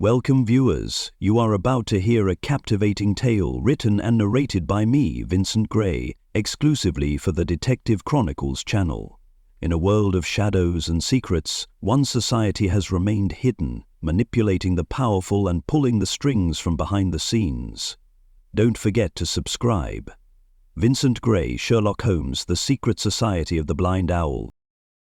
Welcome viewers, you are about to hear a captivating tale written and narrated by me, Vincent Gray, exclusively for the Detective Chronicles channel. In a world of shadows and secrets, one society has remained hidden, manipulating the powerful and pulling the strings from behind the scenes. Don't forget to subscribe. Vincent Gray, Sherlock Holmes, The Secret Society of the Blind Owl.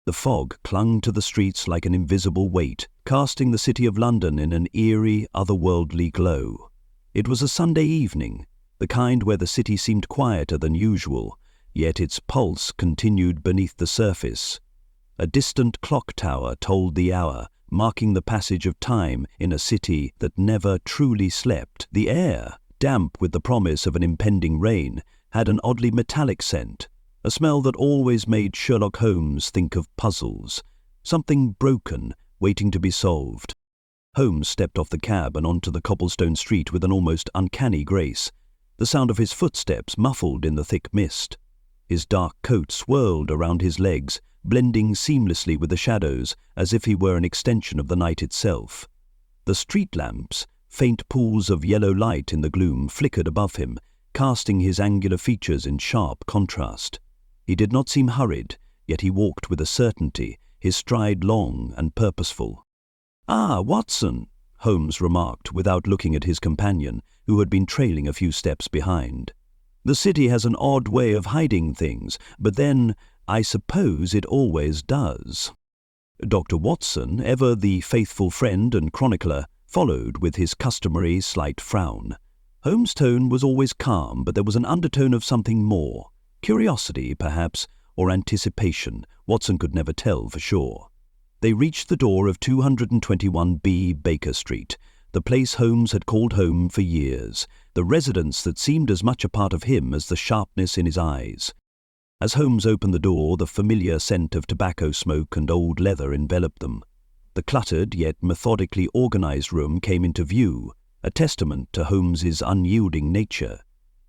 The fog clung to the streets like an invisible weight, casting the city of London in an eerie, otherworldly glow. It was a Sunday evening, the kind where the city seemed quieter than usual, yet its pulse continued beneath the surface. A distant clock tower told the hour, marking the passage of time in a city that never truly slept. The air, damp with the promise of an impending rain, had an oddly metallic scent, a smell that always made Sherlock Holmes think of puzzles, something broken, waiting to be solved. Holmes stepped off the cab and onto the cobblestone street with an almost uncanny grace, the sound of his footsteps muffled in the thick mist. His dark coat swirled around his legs, blending seamlessly with the shadows as if he were an extension of the night itself. The street lamps, faint pools of yellow light in the gloom, flickered above him, casting his angular features in sharp contrast. He did not seem hurried, yet he walked with a certainty, his stride long and purposeful. "Ah, Watson," Holmes remarked without looking at his companion, who had been trailing a few steps behind. "The city has an odd way of hiding things, but then, I suppose it always does." Dr. Watson, ever the faithful friend and chronicler, followed with his customary slight frown. Holmes' tone was always calm, but there was an undertone of something more. Curiosity, perhaps, or anticipation. Watson could never tell for sure. They reached the door of 221B Baker Street, the place Holmes had called home for years, the residence that seemed as much a part of him as the sharpness in his eyes. As Holmes opened the door, the familiar scent of tobacco smoke and old leather enveloped them. The cluttered yet methodically organized room came into view, a testament to Holmes's unyielding nature.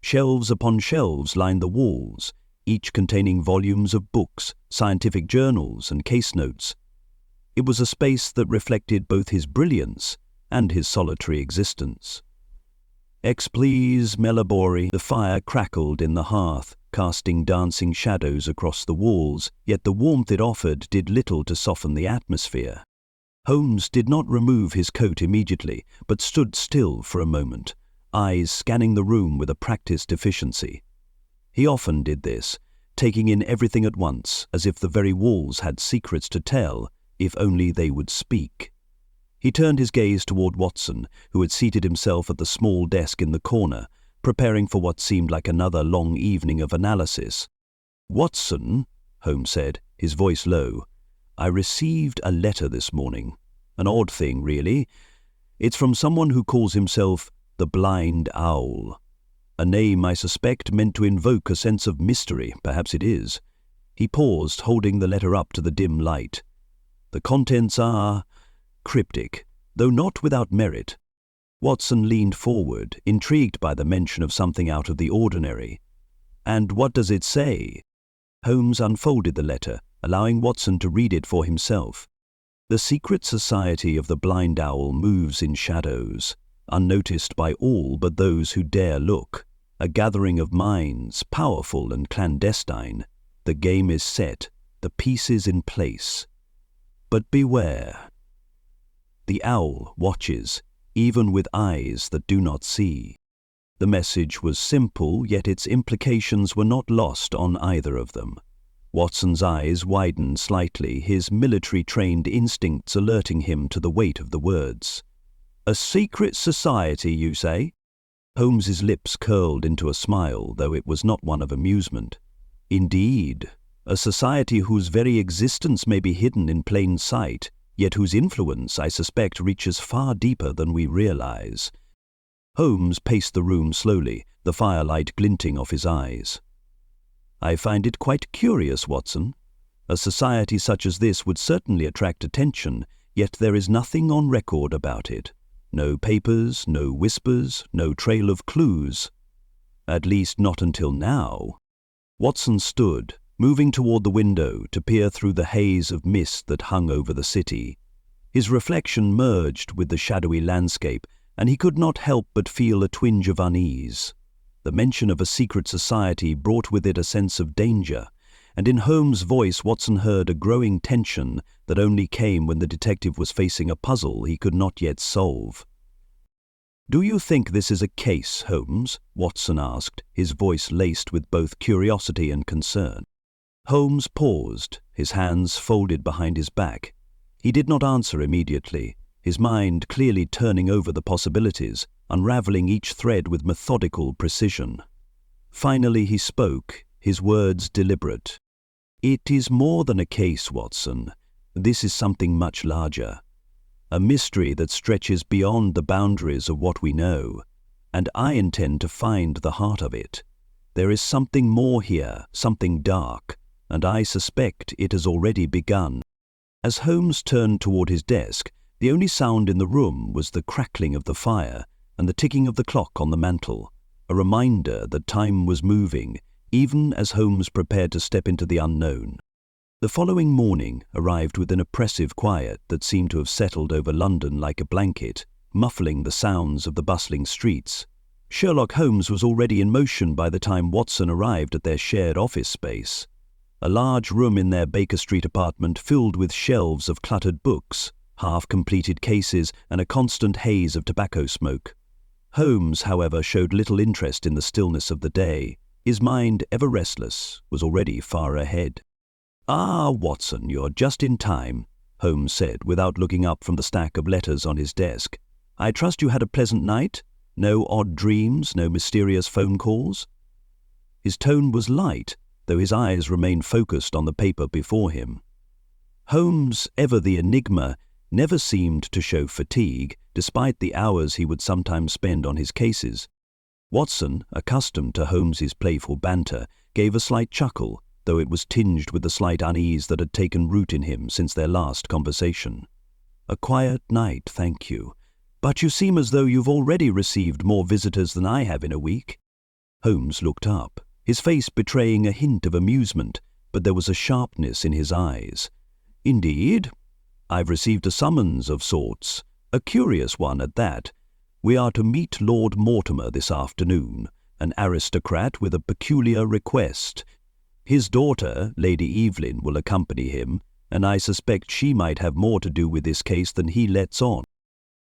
Shelves upon shelves lined the walls, each containing volumes of books, scientific journals, and case notes. It was a space that reflected both his brilliance and his solitary existence. "Ex please, Mellabori." The fire crackled in the hearth, casting dancing shadows across the walls, yet the warmth it offered did little to soften the atmosphere. Holmes did not remove his coat immediately, but stood still for a moment, eyes scanning the room with a practiced efficiency. He often did this, taking in everything at once, as if the very walls had secrets to tell, if only they would speak. He turned his gaze toward Watson, who had seated himself at the small desk in the corner, preparing for what seemed like another long evening of analysis. "Watson," Holmes said, his voice low, "I received a letter this morning. An odd thing, really. It's from someone who calls himself the Blind Owl. A name I suspect meant to invoke a sense of mystery. Perhaps it is." He paused, holding the letter up to the dim light. "The contents are cryptic, though not without merit." Watson leaned forward, intrigued by the mention of something out of the ordinary. "And what does it say?" Holmes unfolded the letter, allowing Watson to read it for himself. "The secret society of the Blind Owl moves in shadows, unnoticed by all but those who dare look. A gathering of minds, powerful and clandestine. The game is set, the pieces in place. But beware. The owl watches, even with eyes that do not see." The message was simple, yet its implications were not lost on either of them. Watson's eyes widened slightly, his military-trained instincts alerting him to the weight of the words. "A secret society, you say?" Holmes's lips curled into a smile, though it was not one of amusement. "Indeed, a society whose very existence may be hidden in plain sight, yet whose influence, I suspect, reaches far deeper than we realize." Holmes paced the room slowly, the firelight glinting off his eyes. "I find it quite curious, Watson. A society such as this would certainly attract attention, yet there is nothing on record about it. No papers, no whispers, no trail of clues. At least not until now." Watson stood, moving toward the window to peer through the haze of mist that hung over the city. His reflection merged with the shadowy landscape, and he could not help but feel a twinge of unease. The mention of a secret society brought with it a sense of danger, and in Holmes' voice Watson heard a growing tension that only came when the detective was facing a puzzle he could not yet solve. "Do you think this is a case, Holmes?" Watson asked, his voice laced with both curiosity and concern. Holmes paused, his hands folded behind his back. He did not answer immediately, his mind clearly turning over the possibilities, unraveling each thread with methodical precision. Finally he spoke, his words deliberate. "It is more than a case, Watson. This is something much larger. A mystery that stretches beyond the boundaries of what we know, and I intend to find the heart of it. There is something more here, something dark, and I suspect it has already begun." As Holmes turned toward his desk, the only sound in the room was the crackling of the fire and the ticking of the clock on the mantel, a reminder that time was moving, even as Holmes prepared to step into the unknown. The following morning arrived with an oppressive quiet that seemed to have settled over London like a blanket, muffling the sounds of the bustling streets. Sherlock Holmes was already in motion by the time Watson arrived at their shared office space. A large room in their Baker Street apartment filled with shelves of cluttered books, half-completed cases, and a constant haze of tobacco smoke. Holmes, however, showed little interest in the stillness of the day. His mind, ever restless, was already far ahead. "Ah, Watson, you're just in time," Holmes said, without looking up from the stack of letters on his desk. "I trust you had a pleasant night? No odd dreams, no mysterious phone calls?" His tone was light, though his eyes remained focused on the paper before him. Holmes, ever the enigma, never seemed to show fatigue, despite the hours he would sometimes spend on his cases. Watson, accustomed to Holmes's playful banter, gave a slight chuckle, though it was tinged with the slight unease that had taken root in him since their last conversation. "A quiet night, thank you. But you seem as though you've already received more visitors than I have in a week." Holmes looked up, his face betraying a hint of amusement, but there was a sharpness in his eyes. "Indeed? I've received a summons of sorts, a curious one at that. We are to meet Lord Mortimer this afternoon, an aristocrat with a peculiar request. His daughter, Lady Evelyn, will accompany him, and I suspect she might have more to do with this case than he lets on."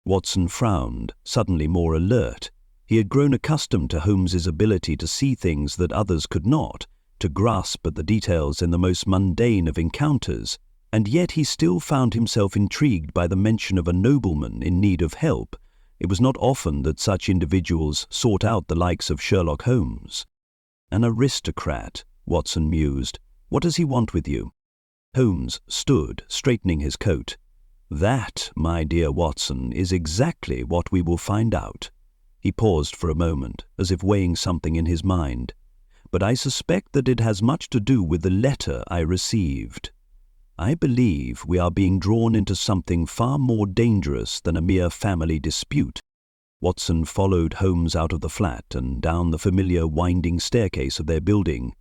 Watson frowned, suddenly more alert. He had grown accustomed to Holmes's ability to see things that others could not, to grasp at the details in the most mundane of encounters, and yet he still found himself intrigued by the mention of a nobleman in need of help. It was not often that such individuals sought out the likes of Sherlock Holmes. "An aristocrat," Watson mused. "What does he want with you?" Holmes stood, straightening his coat. "That, my dear Watson, is exactly what we will find out." He paused for a moment, as if weighing something in his mind. "But I suspect that it has much to do with the letter I received. I believe we are being drawn into something far more dangerous than a mere family dispute." Watson followed Holmes out of the flat and down the familiar winding staircase of their building.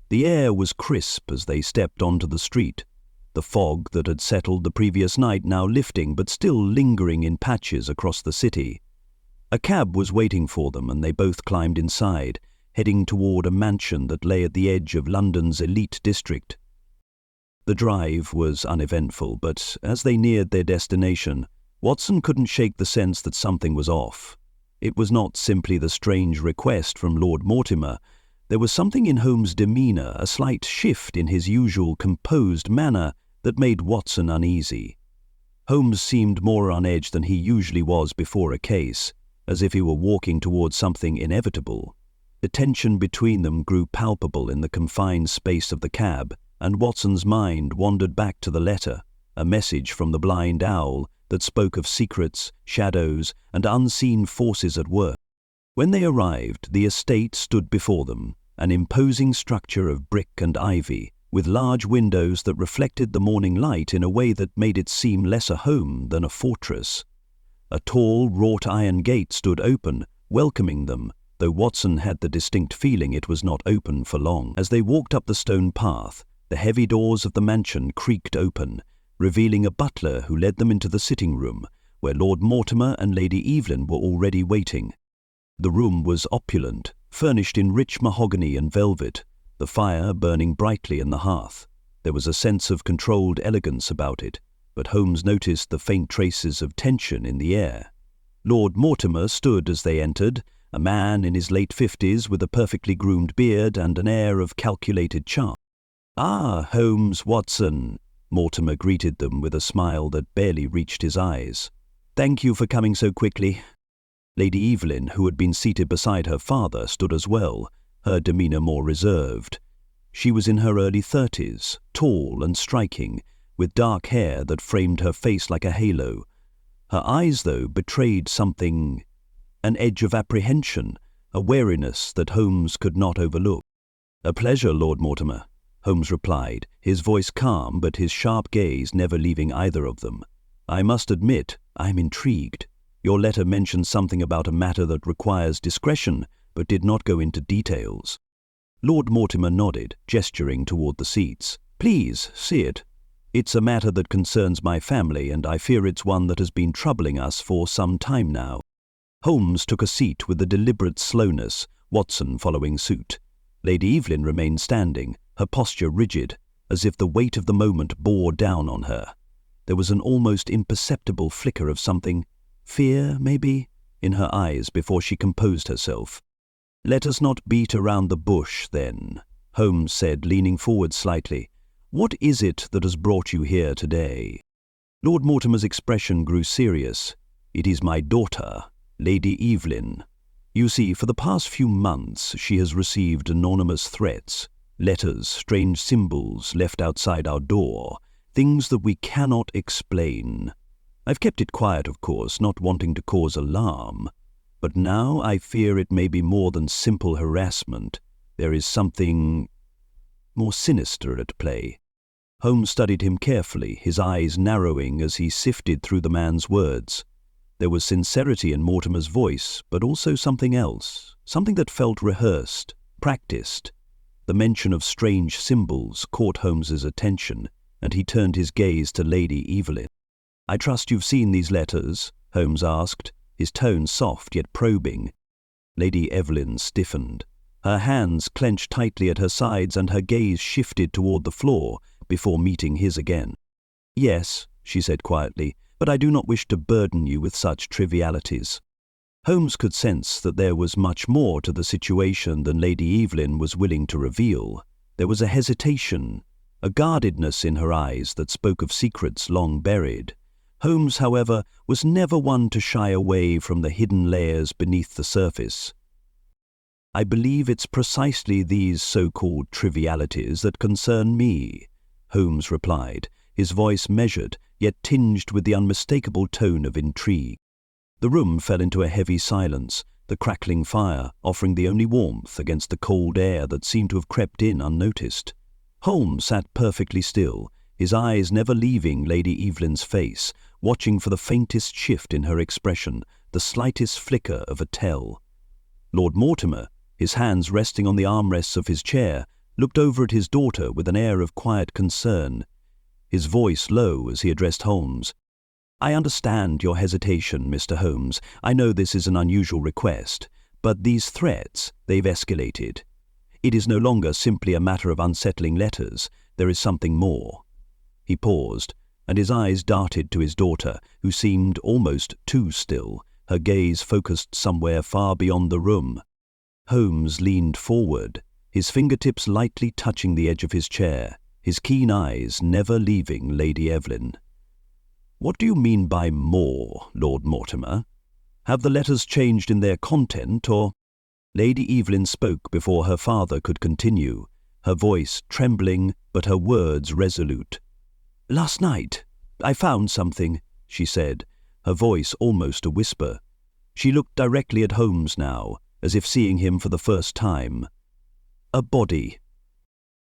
The air was crisp as they stepped onto the street, the fog that had settled the previous night now lifting but still lingering in patches across the city. A cab was waiting for them, and they both climbed inside, heading toward a mansion that lay at the edge of London's elite district. The drive was uneventful, but as they neared their destination, Watson couldn't shake the sense that something was off. It was not simply the strange request from Lord Mortimer. There was something in Holmes' demeanour, a slight shift in his usual composed manner, that made Watson uneasy. Holmes seemed more on edge than he usually was before a case, as if he were walking towards something inevitable. The tension between them grew palpable in the confined space of the cab, and Watson's mind wandered back to the letter, a message from the blind owl that spoke of secrets, shadows, and unseen forces at work. When they arrived, the estate stood before them, an imposing structure of brick and ivy, with large windows that reflected the morning light in a way that made it seem less a home than a fortress. A tall, wrought iron gate stood open, welcoming them, though Watson had the distinct feeling it was not open for long. As they walked up the stone path, the heavy doors of the mansion creaked open, revealing a butler who led them into the sitting room, where Lord Mortimer and Lady Evelyn were already waiting. The room was opulent, furnished in rich mahogany and velvet, the fire burning brightly in the hearth. There was a sense of controlled elegance about it, but Holmes noticed the faint traces of tension in the air. Lord Mortimer stood as they entered, a man in his late 50s with a perfectly groomed beard and an air of calculated charm. "Ah, Holmes, Watson," Mortimer greeted them with a smile that barely reached his eyes. "Thank you for coming so quickly." Lady Evelyn, who had been seated beside her father, stood as well, her demeanour more reserved. She was in her early 30s, tall and striking, with dark hair that framed her face like a halo. Her eyes, though, betrayed something, an edge of apprehension, a wariness that Holmes could not overlook. "A pleasure, Lord Mortimer," Holmes replied, his voice calm but his sharp gaze never leaving either of them. "I must admit, I'm intrigued. Your letter mentions something about a matter that requires discretion, but did not go into details." Lord Mortimer nodded, gesturing toward the seats. "Please, see it. It's a matter that concerns my family, and I fear it's one that has been troubling us for some time now." Holmes took a seat with a deliberate slowness, Watson following suit. Lady Evelyn remained standing, her posture rigid, as if the weight of the moment bore down on her. There was an almost imperceptible flicker of something, fear, maybe, in her eyes before she composed herself. "Let us not beat around the bush, then," Holmes said, leaning forward slightly. "What is it that has brought you here today?" Lord Mortimer's expression grew serious. "It is my daughter, Lady Evelyn. You see, for the past few months she has received anonymous threats, letters, strange symbols left outside our door, things that we cannot explain. I've kept it quiet, of course, not wanting to cause alarm. But now I fear it may be more than simple harassment. There is something more sinister at play." Holmes studied him carefully, his eyes narrowing as he sifted through the man's words. There was sincerity in Mortimer's voice, but also something else, something that felt rehearsed, practiced. The mention of strange symbols caught Holmes's attention, and he turned his gaze to Lady Evelyn. "I trust you've seen these letters?" Holmes asked, his tone soft yet probing. Lady Evelyn stiffened. Her hands clenched tightly at her sides and her gaze shifted toward the floor before meeting his again. "Yes," she said quietly, "but I do not wish to burden you with such trivialities." Holmes could sense that there was much more to the situation than Lady Evelyn was willing to reveal. There was a hesitation, a guardedness in her eyes that spoke of secrets long buried. Holmes, however, was never one to shy away from the hidden layers beneath the surface. "I believe it's precisely these so-called trivialities that concern me," Holmes replied, his voice measured, yet tinged with the unmistakable tone of intrigue. The room fell into a heavy silence, the crackling fire offering the only warmth against the cold air that seemed to have crept in unnoticed. Holmes sat perfectly still, his eyes never leaving Lady Evelyn's face, watching for the faintest shift in her expression, the slightest flicker of a tell. Lord Mortimer, his hands resting on the armrests of his chair, looked over at his daughter with an air of quiet concern. His voice low as he addressed Holmes. "I understand your hesitation, Mr. Holmes. I know this is an unusual request, but these threats, they've escalated. It is no longer simply a matter of unsettling letters. There is something more." He paused, and his eyes darted to his daughter, who seemed almost too still, her gaze focused somewhere far beyond the room. Holmes leaned forward, his fingertips lightly touching the edge of his chair, his keen eyes never leaving Lady Evelyn. "What do you mean by more, Lord Mortimer? Have the letters changed in their content, or—" Lady Evelyn spoke before her father could continue, her voice trembling but her words resolute. "Last night, I found something," she said, her voice almost a whisper. She looked directly at Holmes now, as if seeing him for the first time. "A body."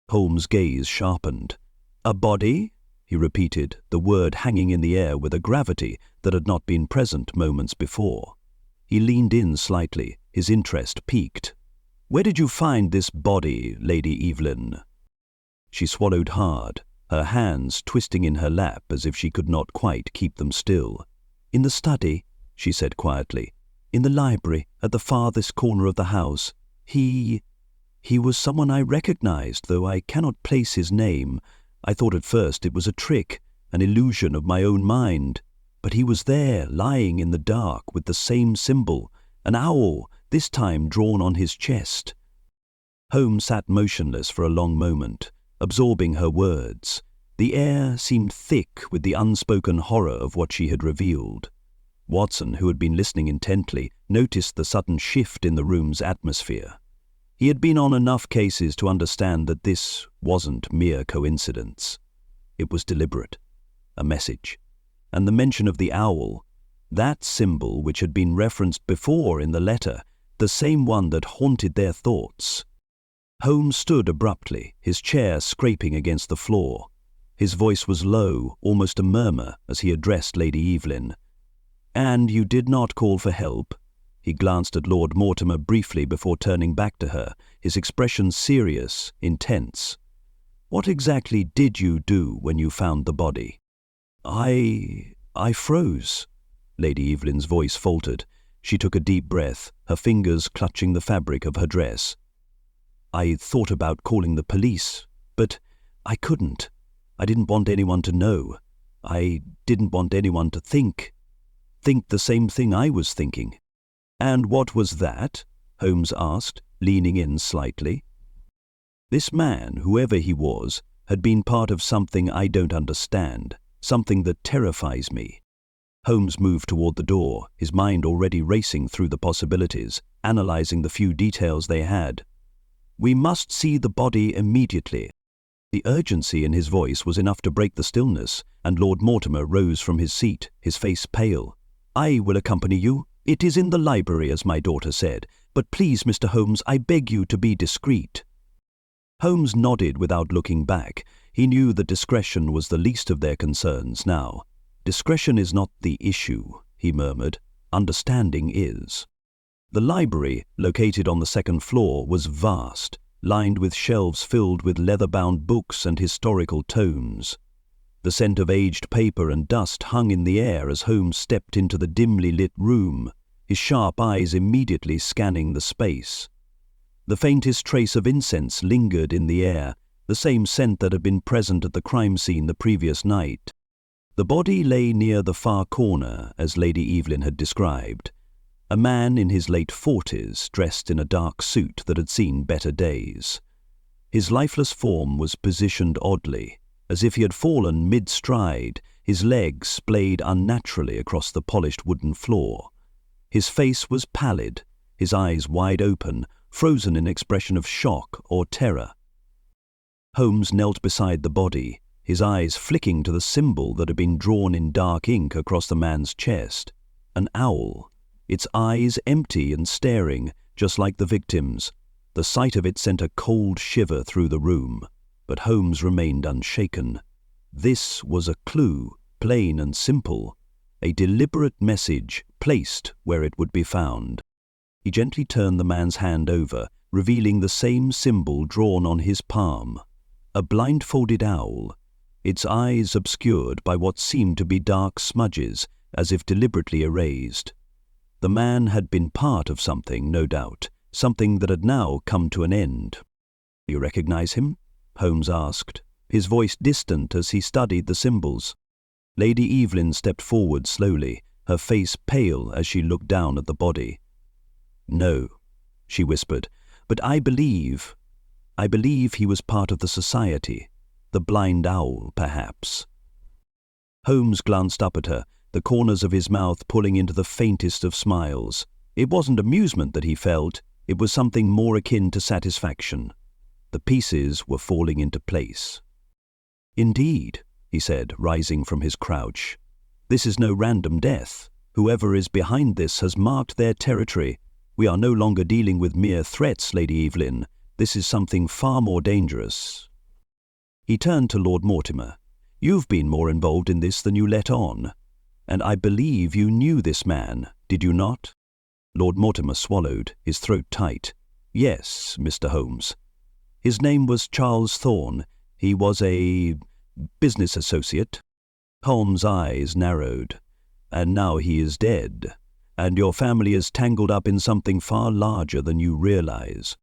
Holmes' gaze sharpened. "A body?" he repeated, the word hanging in the air with a gravity that had not been present moments before. He leaned in slightly, his interest piqued. "Where did you find this body, Lady Evelyn?" She swallowed hard. her hands twisting in her lap as if she could not quite keep them still. "In the study," she said quietly. "In the library, at the farthest corner of the house. He was someone I recognized, though I cannot place his name. I thought at first it was a trick, an illusion of my own mind. But he was there, lying in the dark with the same symbol, an owl, this time drawn on his chest." Holmes sat motionless for a long moment, absorbing her words. The air seemed thick with the unspoken horror of what she had revealed. Watson, who had been listening intently, noticed the sudden shift in the room's atmosphere. He had been on enough cases to understand that this wasn't mere coincidence. It was deliberate, a message. And the mention of the owl, that symbol which had been referenced before in the letter, the same one that haunted their thoughts. Holmes stood abruptly, his chair scraping against the floor. His voice was low, almost a murmur, as he addressed Lady Evelyn. "And you did not call for help?" He glanced at Lord Mortimer briefly before turning back to her, his expression serious, intense. "What exactly did you do when you found the body?" I froze." Lady Evelyn's voice faltered. She took a deep breath, her fingers clutching the fabric of her dress. "I thought about calling the police, but I couldn't. I didn't want anyone to know. I didn't want anyone to think the same thing I was thinking." "And what was that?" Holmes asked, leaning in slightly. "This man, whoever he was, had been part of something I don't understand, something that terrifies me." Holmes moved toward the door, his mind already racing through the possibilities, analyzing the few details they had. "We must see the body immediately." The urgency in his voice was enough to break the stillness, and Lord Mortimer rose from his seat, his face pale. "I will accompany you. It is in the library, as my daughter said. But please, Mr. Holmes, I beg you to be discreet." Holmes nodded without looking back. He knew that discretion was the least of their concerns now. "Discretion is not the issue," he murmured. "Understanding is." The library, located on the second floor, was vast, lined with shelves filled with leather-bound books and historical tomes. The scent of aged paper and dust hung in the air as Holmes stepped into the dimly lit room, his sharp eyes immediately scanning the space. The faintest trace of incense lingered in the air, the same scent that had been present at the crime scene the previous night. The body lay near the far corner, as Lady Evelyn had described. A man in his late 40s, dressed in a dark suit that had seen better days. His lifeless form was positioned oddly, as if he had fallen mid-stride, his legs splayed unnaturally across the polished wooden floor. His face was pallid, his eyes wide open, frozen in expression of shock or terror. Holmes knelt beside the body, his eyes flicking to the symbol that had been drawn in dark ink across the man's chest. An owl, its eyes empty and staring, just like the victim's. The sight of it sent a cold shiver through the room, but Holmes remained unshaken. This was a clue, plain and simple, a deliberate message placed where it would be found. He gently turned the man's hand over, revealing the same symbol drawn on his palm. A blindfolded owl, its eyes obscured by what seemed to be dark smudges, as if deliberately erased. The man had been part of something, no doubt, something that had now come to an end. "You recognize him?" Holmes asked, his voice distant as he studied the symbols. Lady Evelyn stepped forward slowly, her face pale as she looked down at the body. "No," she whispered, "but I believe he was part of the society. The blind owl, perhaps." Holmes glanced up at her, the corners of his mouth pulling into the faintest of smiles. It wasn't amusement that he felt, it was something more akin to satisfaction. The pieces were falling into place. "Indeed," he said, rising from his crouch. "This is no random death. Whoever is behind this has marked their territory. We are no longer dealing with mere threats, Lady Evelyn. This is something far more dangerous." He turned to Lord Mortimer. "You've been more involved in this than you let on. And I believe you knew this man, did you not?" Lord Mortimer swallowed, his throat tight. "Yes, Mr. Holmes. His name was Charles Thorne. He was a business associate. Holmes' eyes narrowed. And now he is dead, and your family is tangled up in something far larger than you realize.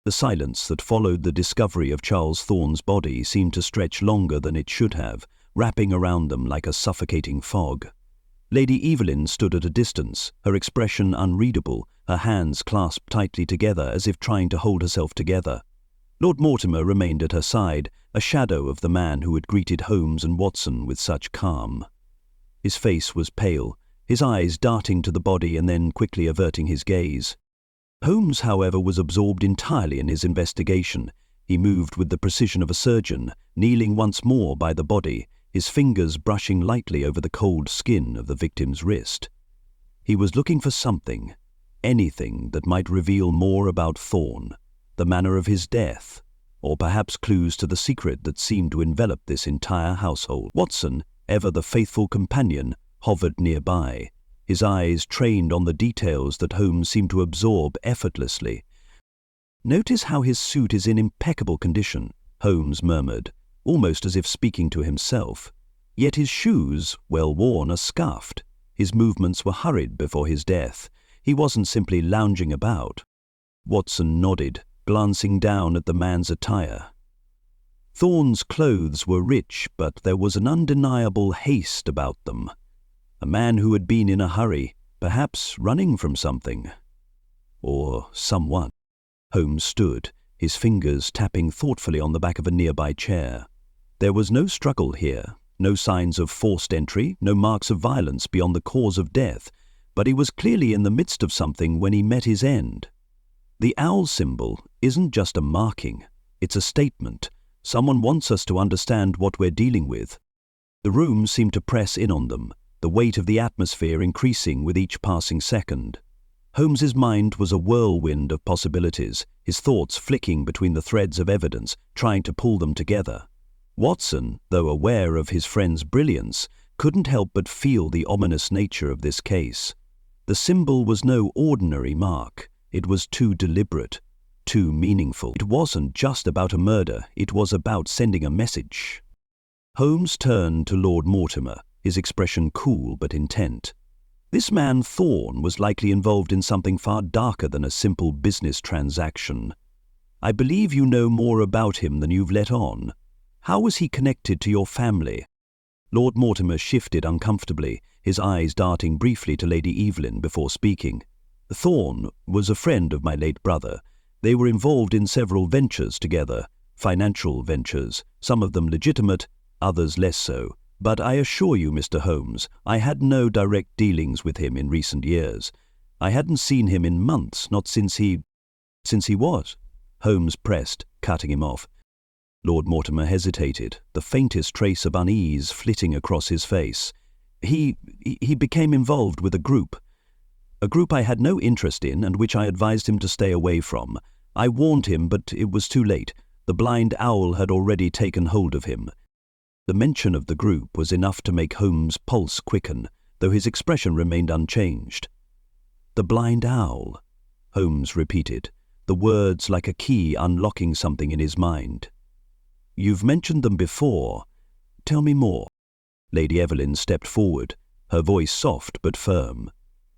The silence that followed the discovery of Charles Thorne's body seemed to stretch longer than it should have, wrapping around them like a suffocating fog. Lady Evelyn stood at a distance, her expression unreadable, her hands clasped tightly together as if trying to hold herself together. Lord Mortimer remained at her side, a shadow of the man who had greeted Holmes and Watson with such calm. His face was pale, his eyes darting to the body and then quickly averting his gaze. Holmes, however, was absorbed entirely in his investigation. He moved with the precision of a surgeon, kneeling once more by the body, his fingers brushing lightly over the cold skin of the victim's wrist. He was looking for something, anything that might reveal more about Thorne, the manner of his death, or perhaps clues to the secret that seemed to envelop this entire household. Watson, ever the faithful companion, hovered nearby, his eyes trained on the details that Holmes seemed to absorb effortlessly. "Notice how his suit is in impeccable condition," Holmes murmured, almost as if speaking to himself. "Yet his shoes, well worn, are scuffed. His movements were hurried before his death. He wasn't simply lounging about." Watson nodded, glancing down at the man's attire. Thorne's clothes were rich, but there was an undeniable haste about them. A man who had been in a hurry, perhaps running from something. Or someone. Holmes stood, his fingers tapping thoughtfully on the back of a nearby chair. There was no struggle here, no signs of forced entry, no marks of violence beyond the cause of death, but he was clearly in the midst of something when he met his end. The owl symbol isn't just a marking, it's a statement. Someone wants us to understand what we're dealing with. The room seemed to press in on them, the weight of the atmosphere increasing with each passing second. Holmes's mind was a whirlwind of possibilities, his thoughts flicking between the threads of evidence, trying to pull them together. Watson, though aware of his friend's brilliance, couldn't help but feel the ominous nature of this case. The symbol was no ordinary mark. It was too deliberate, too meaningful. It wasn't just about a murder, it was about sending a message. Holmes turned to Lord Mortimer, his expression cool but intent. This man Thorne was likely involved in something far darker than a simple business transaction. "I believe you know more about him than you've let on. How was he connected to your family?" Lord Mortimer shifted uncomfortably, his eyes darting briefly to Lady Evelyn before speaking. "Thorne was a friend of my late brother. They were involved in several ventures together, financial ventures, some of them legitimate, others less so. But I assure you, Mr. Holmes, I had no direct dealings with him in recent years. I hadn't seen him in months, not since he was." Holmes pressed, cutting him off. Lord Mortimer hesitated, the faintest trace of unease flitting across his face. He became involved with a group I had no interest in and which I advised him to stay away from. I warned him, but it was too late. The blind owl had already taken hold of him. The mention of the group was enough to make Holmes' pulse quicken, though his expression remained unchanged. "The blind owl," Holmes repeated, the words like a key unlocking something in his mind. "You've mentioned them before. Tell me more." Lady Evelyn stepped forward, her voice soft but firm.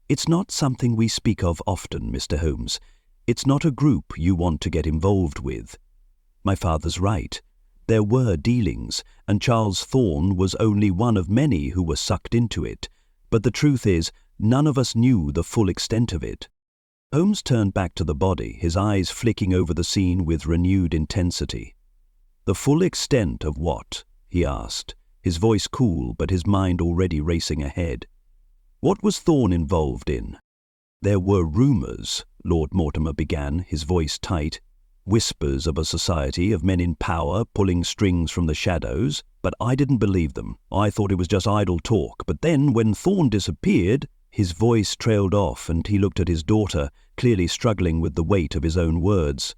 "It's not something we speak of often, Mr. Holmes. It's not a group you want to get involved with. My father's right. There were dealings, and Charles Thorne was only one of many who were sucked into it. But the truth is, none of us knew the full extent of it." Holmes turned back to the body, his eyes flicking over the scene with renewed intensity. "The full extent of what?" he asked, his voice cool but his mind already racing ahead. "What was Thorne involved in?" "There were rumours," Lord Mortimer began, his voice tight. "Whispers of a society of men in power pulling strings from the shadows, but I didn't believe them. I thought it was just idle talk. But then, when Thorne disappeared," his voice trailed off and he looked at his daughter, clearly struggling with the weight of his own words.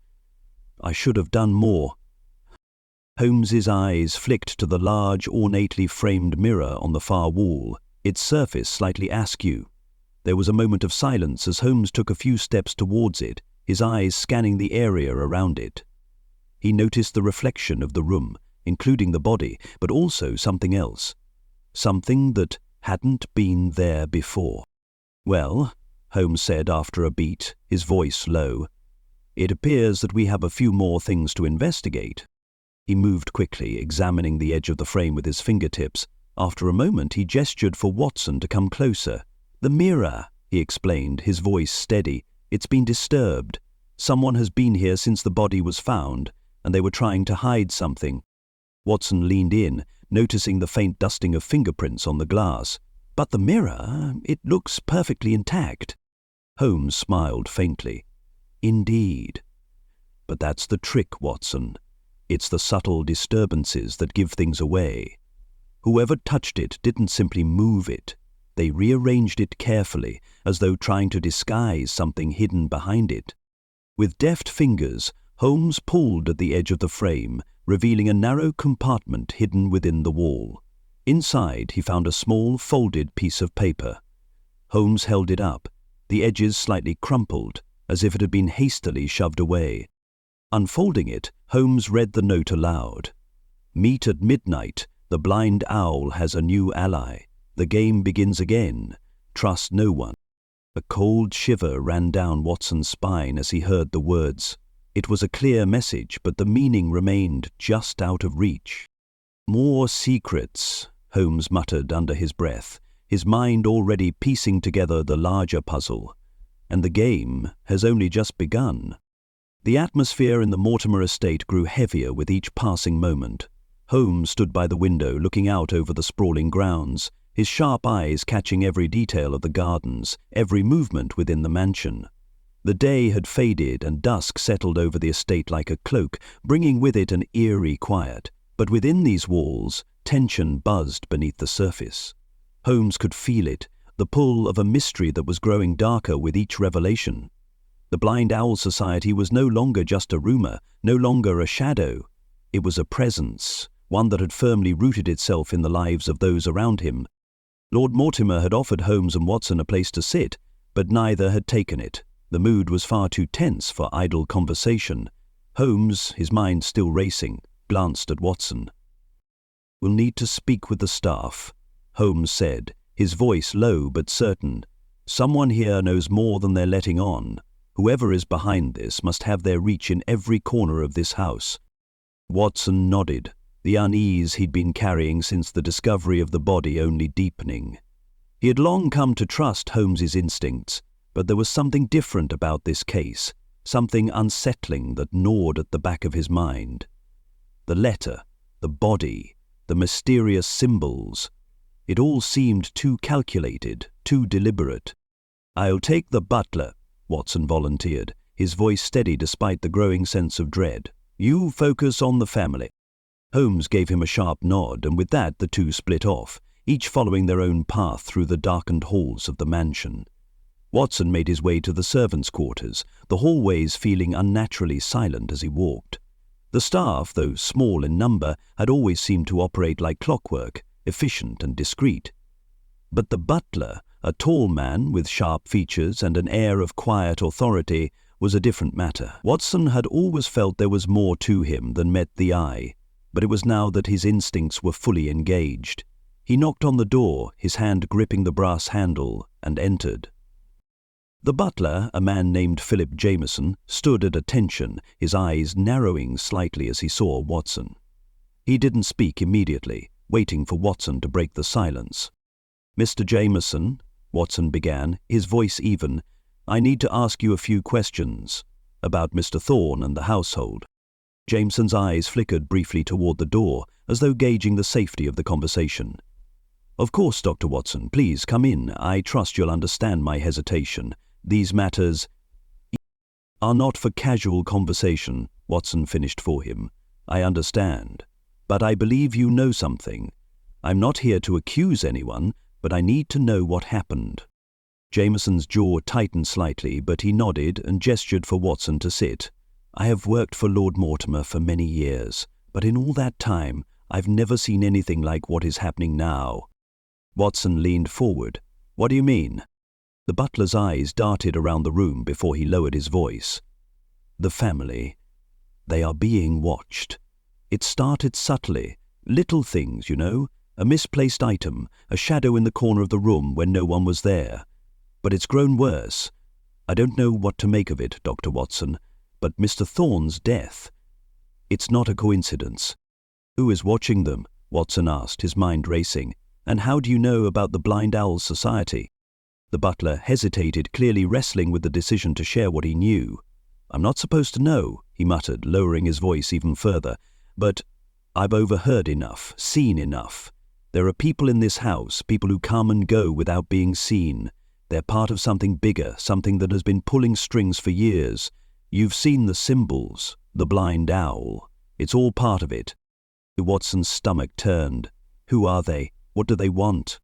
"I should have done more." Holmes's eyes flicked to the large, ornately framed mirror on the far wall, its surface slightly askew. There was a moment of silence as Holmes took a few steps towards it, his eyes scanning the area around it. He noticed the reflection of the room, including the body, but also something else. Something that hadn't been there before. "Well," Holmes said after a beat, his voice low, "it appears that we have a few more things to investigate." He moved quickly, examining the edge of the frame with his fingertips. After a moment, he gestured for Watson to come closer. "The mirror," he explained, his voice steady. "It's been disturbed. Someone has been here since the body was found, and they were trying to hide something." Watson leaned in, noticing the faint dusting of fingerprints on the glass. "But the mirror, it looks perfectly intact." Holmes smiled faintly. "Indeed. But that's the trick, Watson. It's the subtle disturbances that give things away. Whoever touched it didn't simply move it. They rearranged it carefully, as though trying to disguise something hidden behind it." With deft fingers, Holmes pulled at the edge of the frame, revealing a narrow compartment hidden within the wall. Inside, he found a small, folded piece of paper. Holmes held it up, the edges slightly crumpled, as if it had been hastily shoved away. Unfolding it, Holmes read the note aloud. "Meet at midnight. The blind owl has a new ally. The game begins again. Trust no one." A cold shiver ran down Watson's spine as he heard the words. It was a clear message, but the meaning remained just out of reach. "More secrets," Holmes muttered under his breath, his mind already piecing together the larger puzzle. "And the game has only just begun." The atmosphere in the Mortimer estate grew heavier with each passing moment. Holmes stood by the window looking out over the sprawling grounds, his sharp eyes catching every detail of the gardens, every movement within the mansion. The day had faded and dusk settled over the estate like a cloak, bringing with it an eerie quiet. But within these walls, tension buzzed beneath the surface. Holmes could feel it, the pull of a mystery that was growing darker with each revelation. The Blind Owl Society was no longer just a rumor, no longer a shadow. It was a presence, one that had firmly rooted itself in the lives of those around him. Lord Mortimer had offered Holmes and Watson a place to sit, but neither had taken it. The mood was far too tense for idle conversation. Holmes, his mind still racing, glanced at Watson. "We'll need to speak with the staff," Holmes said, his voice low but certain. "Someone here knows more than they're letting on. Whoever is behind this must have their reach in every corner of this house." Watson nodded, the unease he'd been carrying since the discovery of the body only deepening. He had long come to trust Holmes's instincts, but there was something different about this case, something unsettling that gnawed at the back of his mind. The letter, the body, the mysterious symbols. It all seemed too calculated, too deliberate. "I'll take the butler," Watson volunteered, his voice steady despite the growing sense of dread. "You focus on the family." Holmes gave him a sharp nod, and with that the two split off, each following their own path through the darkened halls of the mansion. Watson made his way to the servants' quarters, the hallways feeling unnaturally silent as he walked. The staff, though small in number, had always seemed to operate like clockwork, efficient and discreet. But the butler, a tall man with sharp features and an air of quiet authority, was a different matter. Watson had always felt there was more to him than met the eye, but it was now that his instincts were fully engaged. He knocked on the door, his hand gripping the brass handle, and entered. The butler, a man named Philip Jameson, stood at attention, his eyes narrowing slightly as he saw Watson. He didn't speak immediately, waiting for Watson to break the silence. "Mr. Jameson," Watson began, his voice even, "I need to ask you a few questions about Mr. Thorne and the household." Jameson's eyes flickered briefly toward the door, as though gauging the safety of the conversation. "Of course, Dr. Watson, please come in. I trust you'll understand my hesitation. These matters are not for casual conversation," Watson finished for him. "I understand. But I believe you know something. I'm not here to accuse anyone, but I need to know what happened." Jameson's jaw tightened slightly, but he nodded and gestured for Watson to sit. "I have worked for Lord Mortimer for many years, but in all that time, I've never seen anything like what is happening now." Watson leaned forward. "What do you mean?" The butler's eyes darted around the room before he lowered his voice. "The family. They are being watched. It started subtly, little things, you know, a misplaced item, a shadow in the corner of the room when no one was there. But it's grown worse. I don't know what to make of it, Dr. Watson, but Mr. Thorne's death, it's not a coincidence. Who is watching them? Watson asked, his mind racing. And how do you know about the Blind Owl Society? The butler hesitated, clearly wrestling with the decision to share what he knew. I'm not supposed to know, he muttered, lowering his voice even further, but I've overheard enough, seen enough. There are people in this house, people who come and go without being seen. They're part of something bigger, something that has been pulling strings for years. You've seen the symbols, the blind owl. It's all part of it. Watson's stomach turned. Who are they? What do they want?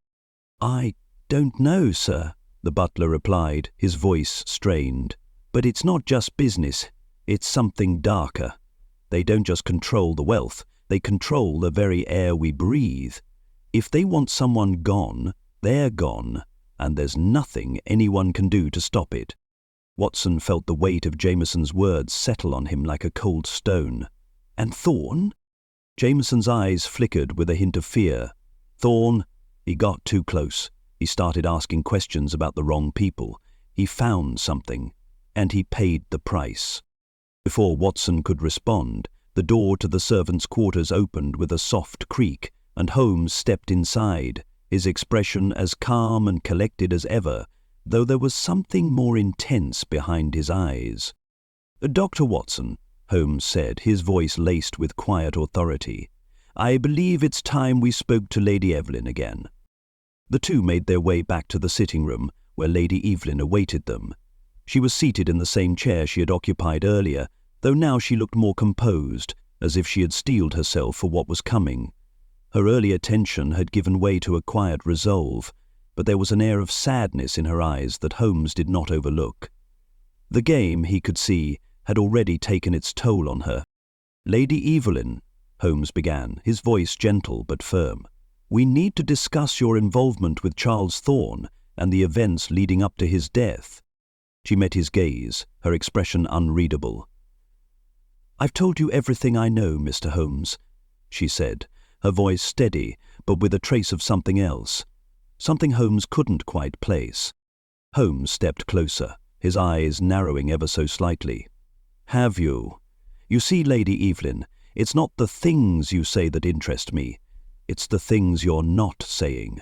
I don't know, sir, the butler replied, his voice strained. But it's not just business. It's something darker. They don't just control the wealth. They control the very air we breathe. If they want someone gone, they're gone, and there's nothing anyone can do to stop it. Watson felt the weight of Jameson's words settle on him like a cold stone. And Thorne? Jameson's eyes flickered with a hint of fear. Thorne, he got too close. He started asking questions about the wrong people. He found something, and he paid the price. Before Watson could respond, the door to the servants' quarters opened with a soft creak, and Holmes stepped inside, his expression as calm and collected as ever, though there was something more intense behind his eyes. Dr. Watson, Holmes said, his voice laced with quiet authority, I believe it's time we spoke to Lady Evelyn again. The two made their way back to the sitting room, where Lady Evelyn awaited them. She was seated in the same chair she had occupied earlier, though now she looked more composed, as if she had steeled herself for what was coming. Her earlier tension had given way to a quiet resolve, but there was an air of sadness in her eyes that Holmes did not overlook. The game, he could see, had already taken its toll on her. Lady Evelyn, Holmes began, his voice gentle but firm, we need to discuss your involvement with Charles Thorne and the events leading up to his death. She met his gaze, her expression unreadable. I've told you everything I know, Mr. Holmes, she said, her voice steady, but with a trace of something else, something Holmes couldn't quite place. Holmes stepped closer, his eyes narrowing ever so slightly. Have you? You see, Lady Evelyn, it's not the things you say that interest me. It's the things you're not saying.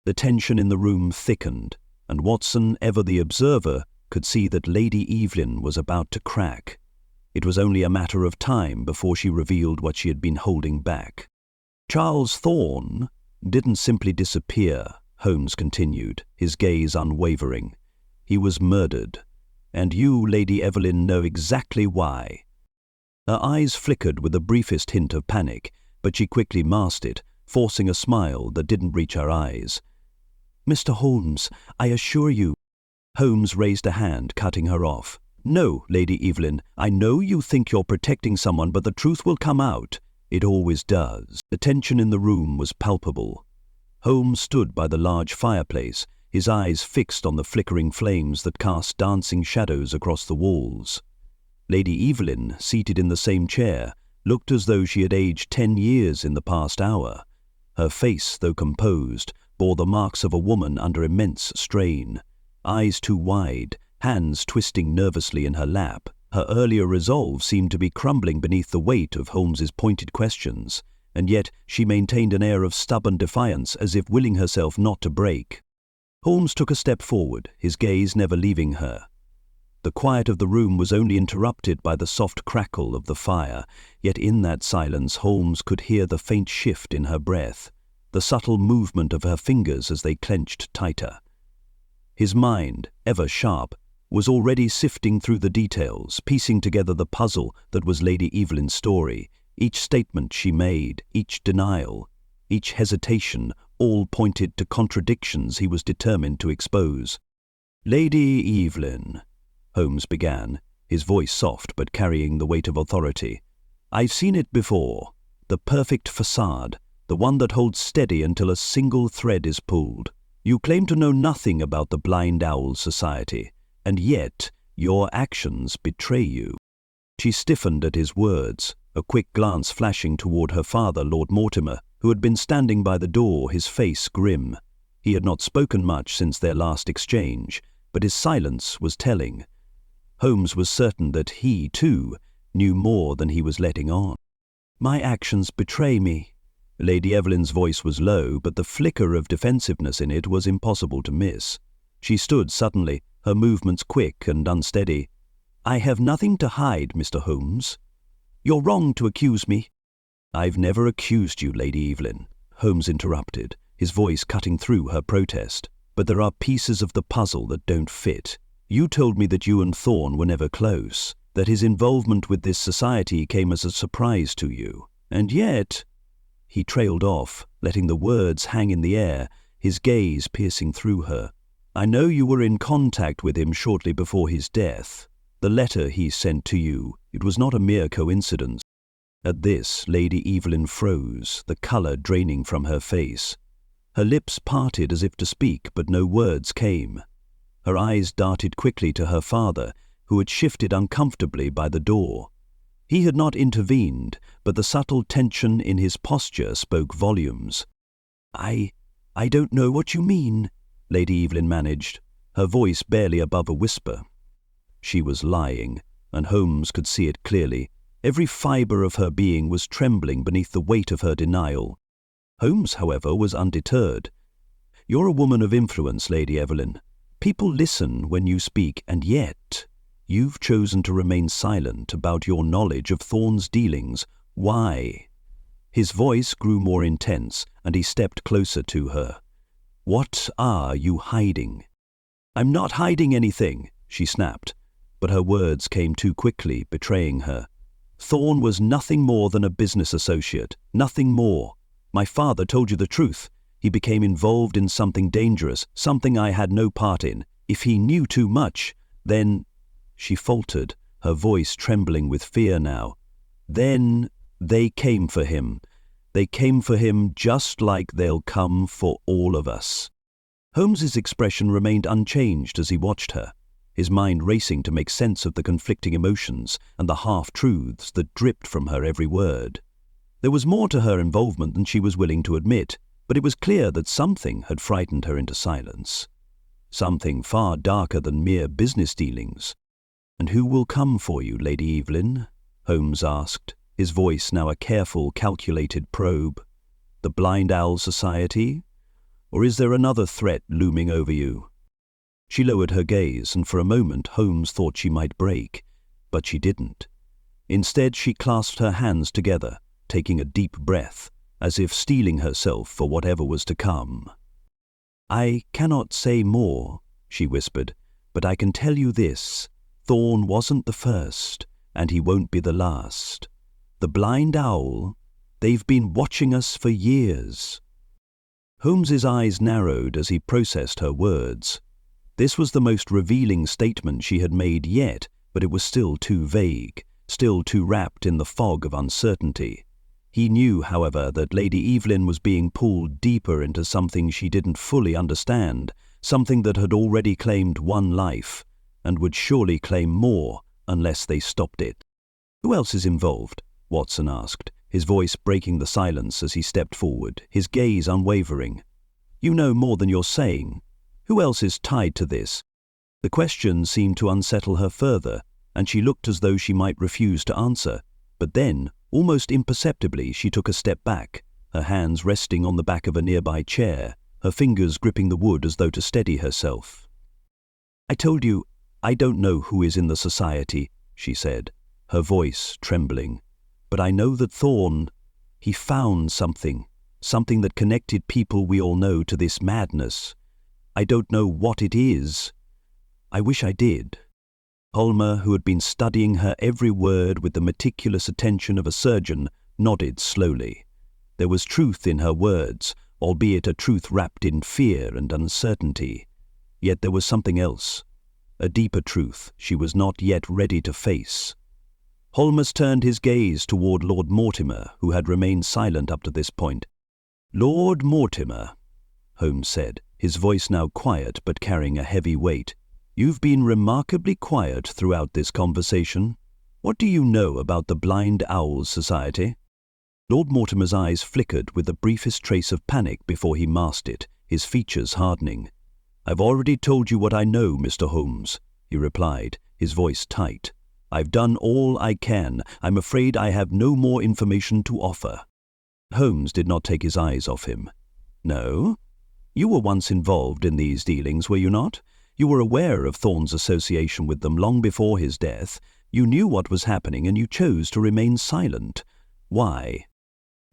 The tension in the room thickened, and Watson, ever the observer, could see that Lady Evelyn was about to crack. It was only a matter of time before she revealed what she had been holding back. Charles Thorne didn't simply disappear, Holmes continued, his gaze unwavering. He was murdered, and you, Lady Evelyn, know exactly why. Her eyes flickered with the briefest hint of panic, but she quickly masked it, forcing a smile that didn't reach her eyes. Mr. Holmes, I assure you. Holmes raised a hand, cutting her off. No, Lady Evelyn, I know you think you're protecting someone, but the truth will come out. It always does. The tension in the room was palpable. Holmes stood by the large fireplace, his eyes fixed on the flickering flames that cast dancing shadows across the walls. Lady Evelyn, seated in the same chair, looked as though she had aged 10 years in the past hour. Her face, though composed, bore the marks of a woman under immense strain. Eyes too wide, hands twisting nervously in her lap, her earlier resolve seemed to be crumbling beneath the weight of Holmes's pointed questions, and yet she maintained an air of stubborn defiance as if willing herself not to break. Holmes took a step forward, his gaze never leaving her. The quiet of the room was only interrupted by the soft crackle of the fire, yet in that silence Holmes could hear the faint shift in her breath, the subtle movement of her fingers as they clenched tighter. His mind, ever sharp, was already sifting through the details, piecing together the puzzle that was Lady Evelyn's story. Each statement she made, each denial, each hesitation, all pointed to contradictions he was determined to expose. Lady Evelyn, Holmes began, his voice soft but carrying the weight of authority. I've seen it before, the perfect facade, the one that holds steady until a single thread is pulled. You claim to know nothing about the Blind Owl Society, and yet your actions betray you. She stiffened at his words, a quick glance flashing toward her father, Lord Mortimer, who had been standing by the door, his face grim. He had not spoken much since their last exchange, but his silence was telling. Holmes was certain that he, too, knew more than he was letting on. "My actions betray me." Lady Evelyn's voice was low, but the flicker of defensiveness in it was impossible to miss. She stood suddenly, her movements quick and unsteady. "I have nothing to hide, Mr. Holmes. You're wrong to accuse me." "I've never accused you, Lady Evelyn," Holmes interrupted, his voice cutting through her protest. "But there are pieces of the puzzle that don't fit. You told me that you and Thorne were never close, that his involvement with this society came as a surprise to you. And yet—" He trailed off, letting the words hang in the air, his gaze piercing through her. "I know you were in contact with him shortly before his death. The letter he sent to you, it was not a mere coincidence." At this, Lady Evelyn froze, the colour draining from her face. Her lips parted as if to speak, but no words came. Her eyes darted quickly to her father, who had shifted uncomfortably by the door. He had not intervened, but the subtle tension in his posture spoke volumes. I don't know what you mean," Lady Evelyn managed, her voice barely above a whisper. She was lying, and Holmes could see it clearly. Every fibre of her being was trembling beneath the weight of her denial. Holmes, however, was undeterred. "You're a woman of influence, Lady Evelyn. People listen when you speak, and yet you've chosen to remain silent about your knowledge of Thorne's dealings. Why?" His voice grew more intense, and he stepped closer to her. "What are you hiding?" "I'm not hiding anything," she snapped, but her words came too quickly, betraying her. "Thorne was nothing more than a business associate, nothing more. My father told you the truth. He became involved in something dangerous, something I had no part in. If he knew too much, then—" She faltered, her voice trembling with fear now. "Then they came for him. They came for him just like they'll come for all of us." Holmes's expression remained unchanged as he watched her, his mind racing to make sense of the conflicting emotions and the half-truths that dripped from her every word. There was more to her involvement than she was willing to admit, but it was clear that something had frightened her into silence. Something far darker than mere business dealings. "And who will come for you, Lady Evelyn?" Holmes asked, his voice now a careful, calculated probe. "The Blind Owl Society? Or is there another threat looming over you?" She lowered her gaze, and for a moment Holmes thought she might break, but she didn't. Instead, she clasped her hands together, taking a deep breath, as if steeling herself for whatever was to come. "I cannot say more," she whispered, "but I can tell you this. Thorne wasn't the first, and he won't be the last. The Blind Owl, they've been watching us for years." Holmes's eyes narrowed as he processed her words. This was the most revealing statement she had made yet, but it was still too vague, still too wrapped in the fog of uncertainty. He knew, however, that Lady Evelyn was being pulled deeper into something she didn't fully understand, something that had already claimed one life, and would surely claim more unless they stopped it. "Who else is involved?" Watson asked, his voice breaking the silence as he stepped forward, his gaze unwavering. "You know more than you're saying. Who else is tied to this?" The question seemed to unsettle her further, and she looked as though she might refuse to answer, but then, almost imperceptibly, she took a step back, her hands resting on the back of a nearby chair, her fingers gripping the wood as though to steady herself. "I told you, I don't know who is in the society," she said, her voice trembling. "But I know that Thorne, he found something that connected people we all know to this madness. I don't know what it is. I wish I did." Holmer, who had been studying her every word with the meticulous attention of a surgeon, nodded slowly. There was truth in her words, albeit a truth wrapped in fear and uncertainty. Yet there was something else, a deeper truth she was not yet ready to face. Holmes turned his gaze toward Lord Mortimer, who had remained silent up to this point. "Lord Mortimer," Holmes said, his voice now quiet but carrying a heavy weight, "you've been remarkably quiet throughout this conversation." What do you know about the Blind Owls Society? Lord Mortimer's eyes flickered with the briefest trace of panic before he masked it, his features hardening. "I've already told you what I know, Mr. Holmes," he replied, his voice tight. "I've done all I can. I'm afraid I have no more information to offer." Holmes did not take his eyes off him. "No? You were once involved in these dealings, were you not? You were aware of Thorn's association with them long before his death. You knew what was happening and you chose to remain silent. Why?"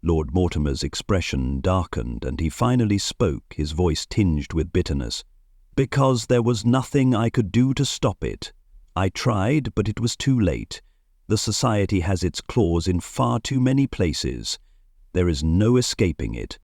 Lord Mortimer's expression darkened and he finally spoke, his voice tinged with bitterness. "Because there was nothing I could do to stop it. I tried, but it was too late. The society has its claws in far too many places. There is no escaping it."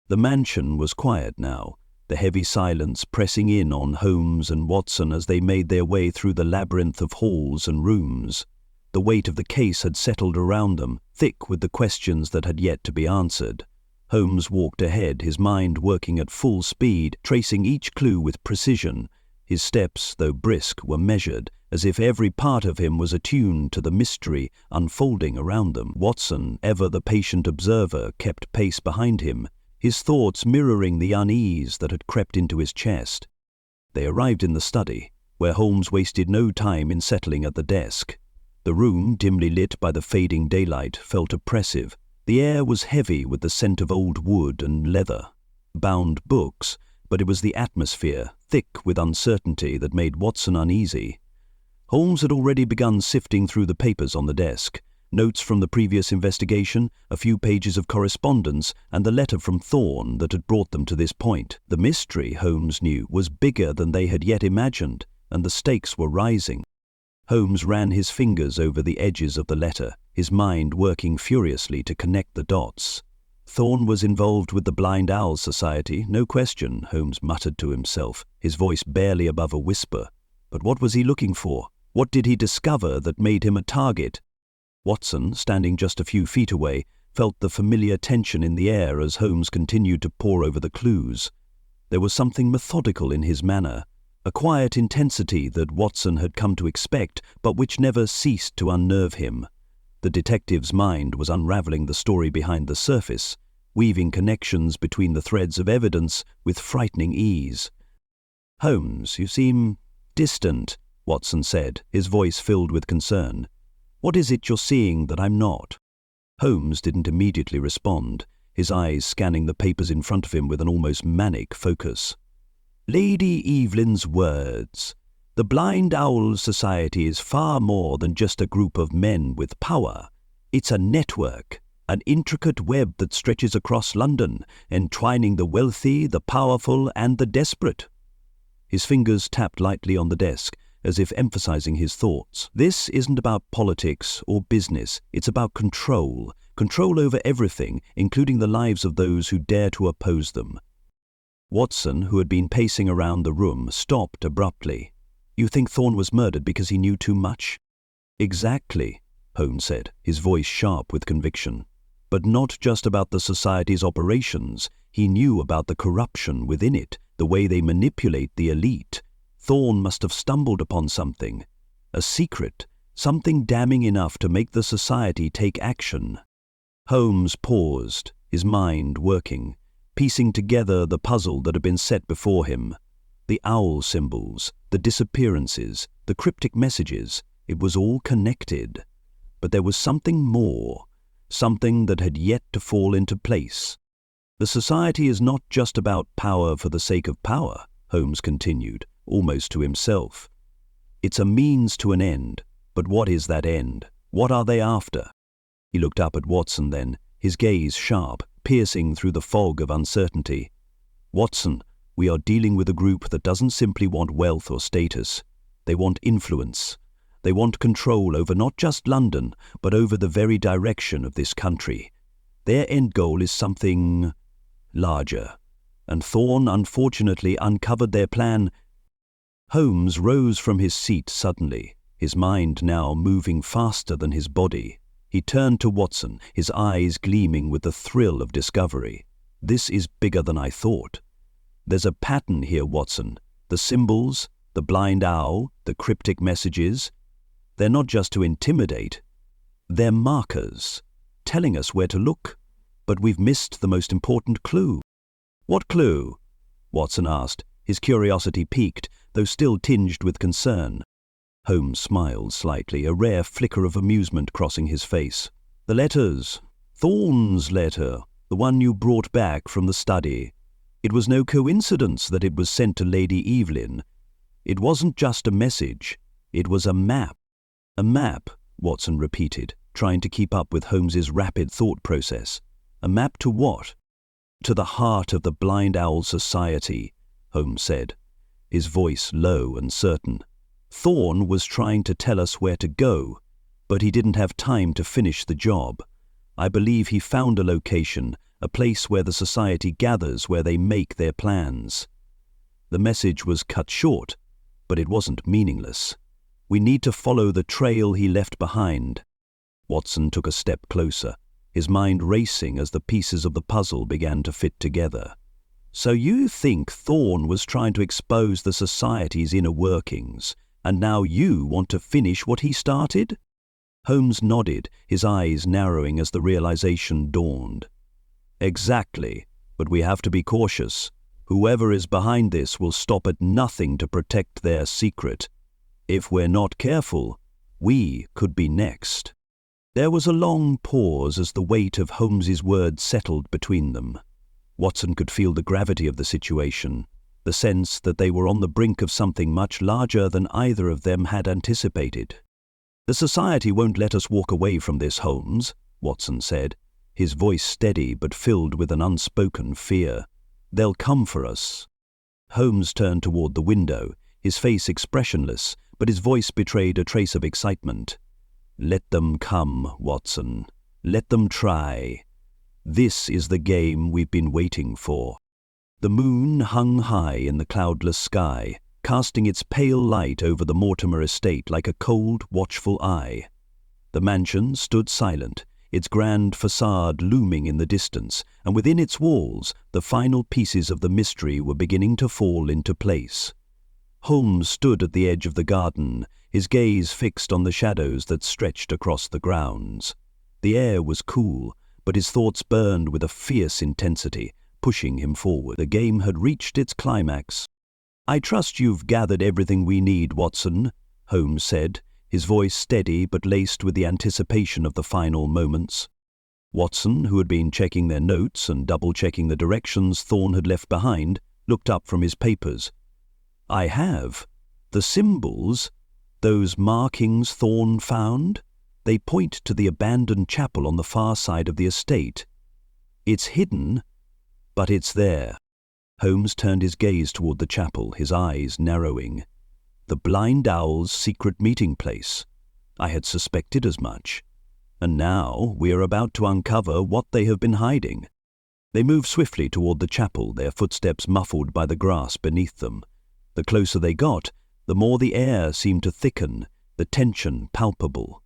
The mansion was quiet now, the heavy silence pressing in on Holmes and Watson as they made their way through the labyrinth of halls and rooms. The weight of the case had settled around them, thick with the questions that had yet to be answered. Holmes walked ahead, his mind working at full speed, tracing each clue with precision. His steps, though brisk, were measured, as if every part of him was attuned to the mystery unfolding around them. Watson, ever the patient observer, kept pace behind him, his thoughts mirroring the unease that had crept into his chest. They arrived in the study, where Holmes wasted no time in settling at the desk. The room, dimly lit by the fading daylight, felt oppressive. The air was heavy with the scent of old wood and leather. Bound books, but it was the atmosphere, thick with uncertainty, that made Watson uneasy. Holmes had already begun sifting through the papers on the desk. Notes from the previous investigation, a few pages of correspondence, and the letter from Thorn that had brought them to this point. The mystery, Holmes knew, was bigger than they had yet imagined, and the stakes were rising. Holmes ran his fingers over the edges of the letter, his mind working furiously to connect the dots. Thorn was involved with the Blind Owl Society, no question, Holmes muttered to himself, his voice barely above a whisper. But what was he looking for? What did he discover that made him a target? Watson, standing just a few feet away, felt the familiar tension in the air as Holmes continued to pore over the clues. There was something methodical in his manner, a quiet intensity that Watson had come to expect, but which never ceased to unnerve him. The detective's mind was unraveling the story behind the surface, weaving connections between the threads of evidence with frightening ease. "Holmes, you seem distant," Watson said, his voice filled with concern. "What is it you're seeing that I'm not?" Holmes didn't immediately respond, his eyes scanning the papers in front of him with an almost manic focus. "Lady Evelyn's words. The Blind Owl Society is far more than just a group of men with power. It's a network, an intricate web that stretches across London, entwining the wealthy, the powerful, and the desperate." His fingers tapped lightly on the desk, as if emphasizing his thoughts. "This isn't about politics or business. It's about control. Control over everything, including the lives of those who dare to oppose them." Watson, who had been pacing around the room, stopped abruptly. "You think Thorn was murdered because he knew too much?" "Exactly," Holmes said, his voice sharp with conviction. "But not just about the society's operations. He knew about the corruption within it, the way they manipulate the elite. Thorn must have stumbled upon something, a secret, something damning enough to make the society take action." Holmes paused, his mind working, piecing together the puzzle that had been set before him. The owl symbols, the disappearances, the cryptic messages, it was all connected. But there was something more, something that had yet to fall into place. "The society is not just about power for the sake of power," Holmes continued, almost to himself. "It's a means to an end. But what is that end? What are they after?" He looked up at Watson then, his gaze sharp, piercing through the fog of uncertainty. "Watson, we are dealing with a group that doesn't simply want wealth or status. They want influence. They want control over not just London, but over the very direction of this country. Their end goal is something larger. And Thorn unfortunately uncovered their plan." Holmes rose from his seat suddenly, his mind now moving faster than his body. He turned to Watson, his eyes gleaming with the thrill of discovery. "This is bigger than I thought. There's a pattern here, Watson. The symbols, the blind owl, the cryptic messages. They're not just to intimidate. They're markers, telling us where to look. But we've missed the most important clue." "What clue?" Watson asked, his curiosity piqued, though still tinged with concern. Holmes smiled slightly, a rare flicker of amusement crossing his face. "The letters. Thorn's letter, the one you brought back from the study. It was no coincidence that it was sent to Lady Evelyn. It wasn't just a message. It was a map." "A map," Watson repeated, trying to keep up with Holmes's rapid thought process. "A map to what?" "To the heart of the Blind Owl Society," Holmes said, his voice low and certain. "Thorn was trying to tell us where to go, but he didn't have time to finish the job. I believe he found a location, a place where the society gathers, where they make their plans." The message was cut short, but it wasn't meaningless. "We need to follow the trail he left behind." Watson took a step closer, his mind racing as the pieces of the puzzle began to fit together. "So you think Thorn was trying to expose the society's inner workings, and now you want to finish what he started?" Holmes nodded, his eyes narrowing as the realization dawned. "Exactly, but we have to be cautious. Whoever is behind this will stop at nothing to protect their secret. If we're not careful, we could be next." There was a long pause as the weight of Holmes's words settled between them. Watson could feel the gravity of the situation, the sense that they were on the brink of something much larger than either of them had anticipated. "The society won't let us walk away from this, Holmes," Watson said, his voice steady but filled with an unspoken fear. "They'll come for us." Holmes turned toward the window, his face expressionless, but his voice betrayed a trace of excitement. "Let them come, Watson. Let them try. This is the game we've been waiting for." The moon hung high in the cloudless sky, casting its pale light over the Mortimer estate like a cold, watchful eye. The mansion stood silent, its grand facade looming in the distance, and within its walls the final pieces of the mystery were beginning to fall into place. Holmes stood at the edge of the garden, his gaze fixed on the shadows that stretched across the grounds. The air was cool, but his thoughts burned with a fierce intensity, pushing him forward. The game had reached its climax. "I trust you've gathered everything we need, Watson," Holmes said, his voice steady but laced with the anticipation of the final moments. Watson, who had been checking their notes and double-checking the directions Thorn had left behind, looked up from his papers. "I have. The symbols, those markings Thorn found, they point to the abandoned chapel on the far side of the estate. It's hidden, but it's there." Holmes turned his gaze toward the chapel, his eyes narrowing. The Blind Owl's secret meeting place. I had suspected as much. And now we are about to uncover what they have been hiding. They moved swiftly toward the chapel, their footsteps muffled by the grass beneath them. The closer they got, the more the air seemed to thicken, the tension palpable.